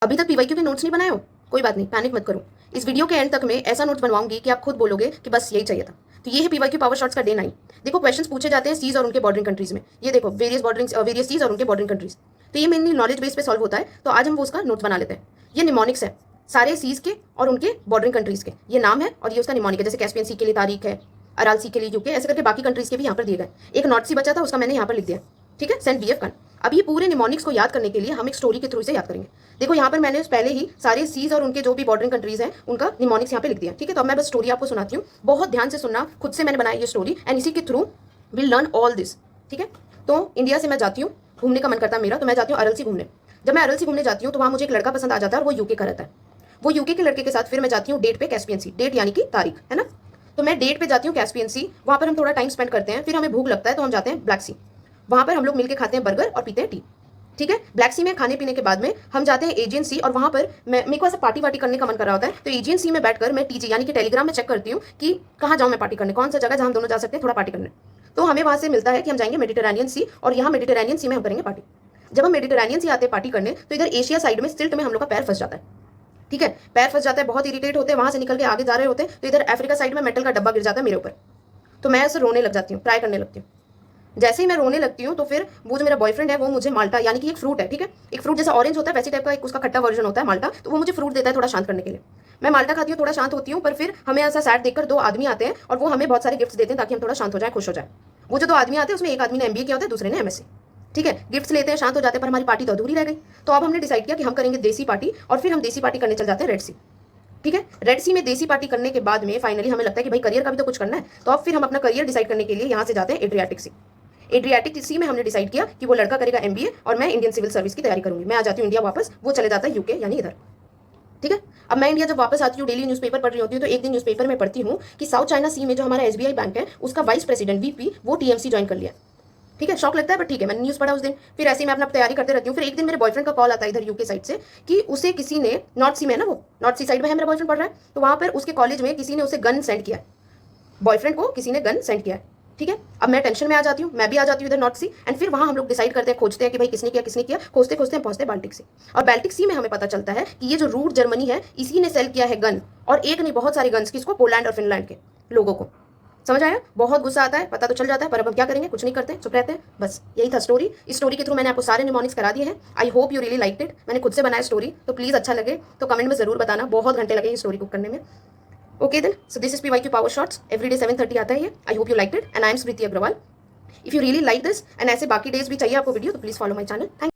अभी तक पीवाईक्यू के नोट्स नहीं बनाए हो? कोई बात नहीं, पैनिक मत करो। इस वीडियो के एंड तक मैं ऐसा नोट्स बनवाऊंगी कि आप खुद बोलोगे कि बस यही चाहिए था। तो ये है पीवाईक्यू पावर शॉट्स का डे 9। देखो क्वेश्चंस पूछे जाते हैं सीज और उनके बॉर्डरिंग कंट्रीज में। ये देखो वेरियस सीज और उनके बॉर्डरिंग कंट्रीज। तो ये मेनली नॉलेज बेस पे सॉल्व होता है। तो आज हम वो उसका नोट्स बना लेते हैं। ये निमोनिक्स है सारे सीज के और उनके बॉर्डरिंग कंट्रीज के। ये नाम है और ये उसका निमोनिक है। जैसे कैस्पियन सी के लिए तारीख है, अराल सी के लिए यूके, ऐसे करके बाकी कंट्रीज के भी यहाँ पर दिए गए। एक नॉट सी बचा था, उसका मैंने यहाँ पर लिख दिया। ठीक है, सेंट बीएफ कन। अब ये पूरे निमोनिक्स को याद करने के लिए हम एक स्टोरी के थ्रू से याद करेंगे। देखो यहाँ पर मैंने पहले ही सारे सीज और उनके जो भी बॉर्डरिंग कंट्रीज हैं उनका निमोनिक्स यहाँ पे लिख दिया। ठीक है, तो अब मैं बस स्टोरी आपको सुनाती हूँ, बहुत ध्यान से सुनना। खुद से मैंने बनाई ये स्टोरी एंड इसी के through will learn all this. ठीक है, तो इंडिया से मैं जाती हूँ, घूमने का मन करता है मेरा, तो मैं जाती हूँ अरल सी घूमने। जब मैं अरल सी घूमने जाती हूँ तो वहाँ मुझे एक लड़का पसंद आ जाता है और वो यूके का रहता है। वो यूके के लड़के के साथ फिर मैं जाती हूँ डेट पे कैस्पियन सी, डेट यानी कि तारीख है ना। तो मैं डेट पे जाती हूँ कैस्पियन सी, वहाँ पर हम थोड़ा टाइम स्पेंड करते हैं, फिर हमें भूख लगता है तो हम जाते हैं ब्लैक सी। वहाँ पर हम लोग मिलकर खाते हैं बर्गर और पीते हैं टी। ठीक है, ब्लैक सी में खाने पीने के बाद में हम जाते हैं एजियन सी और वहाँ पर मेरे को ऐसा पार्टी वार्टी करने का मन कर रहा होता है। तो एजियन सी में बैठकर मैं टीजी यानी कि टेलीग्राम में चेक करती हूँ कि कहाँ जाऊँ मैं पार्टी करने, कौन सा जगह जहाँ हम दोनों जा सकते हैं थोड़ा पार्टी करने। तो हमें वहाँ से मिलता है कि हम जाएंगे मेडिटेरेनियन सी और यहाँ मेडिटेरेनियन सी में हम करेंगे पार्टी। जब हम मेडिटेरेनियन सी आते हैं पार्टी करने तो इधर एशिया साइड में सिल्ट में हम लोग का पैर फंस जाता है। ठीक है, पैर फंस जाता है, बहुत इरिटेट होते हैं, वहां से निकल के आगे जा रहे होते हैं तो इधर अफ्रीका साइड में मेटल का डब्बा गिर जाता है मेरे ऊपर। तो मैं ऐसे रोने लग जाती हूँ, ट्राई करने लगती हूँ। जैसे ही मैं रोने लगती हूँ तो फिर वो जो मेरा बॉयफ्रेंड है वो मुझे माल्टा यानी कि एक फ्रूट है, ठीक है, एक फ्रूट जैसा ऑरेंज होता है वैसे टाइप का एक उसका खट्टा वर्जन होता है माल्टा, तो वो मुझे फ्रूट देता है थोड़ा शांत करने के लिए। मैं माल्टा खाती हूँ, थोड़ा शांत होती हूँ, पर फिर हमें ऐसा सैड देखकर दो आदमी आते हैं और वो हमें बहुत सारे गिफ्ट्स देते हैं ताकि हम थोड़ा शांत हो जाए, खुश हो जाए। वो जो दो आदमी आते हैं उसमें एक आदमी ने एमबीए किया होता है, दूसरे ने एमएससी। ठीक है, गिफ्ट्स लेते हैं, शांत हो जाते हैं, पर हमारी पार्टी तो अधूरी रह गई। तो अब हमने डिसाइड किया कि हम करेंगे देसी पार्टी और फिर हम देसी पार्टी करने चल जाते हैं रेड सी। ठीक है, रेड सी में देसी पार्टी करने के बाद में फाइनली हमें लगता है कि भाई करियर का भी तो कुछ करना है। तो अब फिर हम अपना करियर डिसाइड करने के लिए यहाँ से जाते हैं एड्रियाटिक सी। एड्रियाटिक सी में हमने डिसाइड किया कि वो लड़का करेगा एमबीए और मैं इंडियन सिविल सर्विस की तैयारी करूंगी। मैं आ जाती हूँ इंडिया वापस, वो चले जाता है यूके यानी इधर। ठीक है, अब मैं इंडिया जब वापस आती हूँ डेली न्यूज़पेपर पढ़ रही होती हूँ तो एक दिन न्यूज़पेपर में पढ़ती हूँ कि साउथ चाइना सी में जो हमारा एसबीआई बैंक है उसका वाइस प्रेसिडेंट वीपी वो टीएमसी ज्वाइन कर लिया। ठीक है, शौक लगता है, बट ठीक है, मैंने न्यूज़ पढ़ा उस दिन। फिर ऐसे ही मैं अपना तैयारी करते रहती हूँ। फिर एक दिन मेरे बॉयफ्रेंड का कॉल आता है इधर यूके साइड से कि उसे किसी ने, नॉर्थ सी में है ना, वो नॉर्थ सी साइड में है मेरा बॉयफ्रेंड पढ़ रहा है, तो वहाँ पर उसके कॉलेज में किसी ने उसे गन सेंड किया है, बॉयफ्रेंड को किसी ने गन सेंड किया है। ठीक है, अब मैं टेंशन में आ जाती हूँ, मैं भी आ जाती हूँ इधर नॉर्थ सी एंड फिर वहाँ हम लोग डिसाइड करते हैं, खोजते हैं कि भाई किसने किया, खोजते खोजते हैं पहुंचते हैं बाल्टिक सी। और बाल्टिक सी में हमें पता चलता है कि ये जो रूट जर्मनी है इसी ने सेल किया है गन, और एक नहीं बहुत सारे गन्स, किसको, पोलैंड और फिनलैंड के लोगों को। समझ आया? बहुत गुस्सा आता है, पता तो चल जाता है, पर अब हम क्या करेंगे, कुछ नहीं करते, चुप रहते हैं। बस यही था स्टोरी। इस स्टोरी के थ्रू मैंने आपको सारे निमोनिक्स करा दिए हैं। आई hope you really liked it. मैंने खुद से बनाया स्टोरी, तो प्लीज अच्छा लगे तो कमेंट में जरूर बताना। बहुत घंटे लगे ये स्टोरी कुक करने में। Okay then, so this is PYQ power shots, everyday 7:30 आता है ये। I hope you liked it and I am Smriti Agrawal. If you really like this and ऐसे बाकी डेज भी चाहिए आपको वीडियो तो please follow my channel. Thank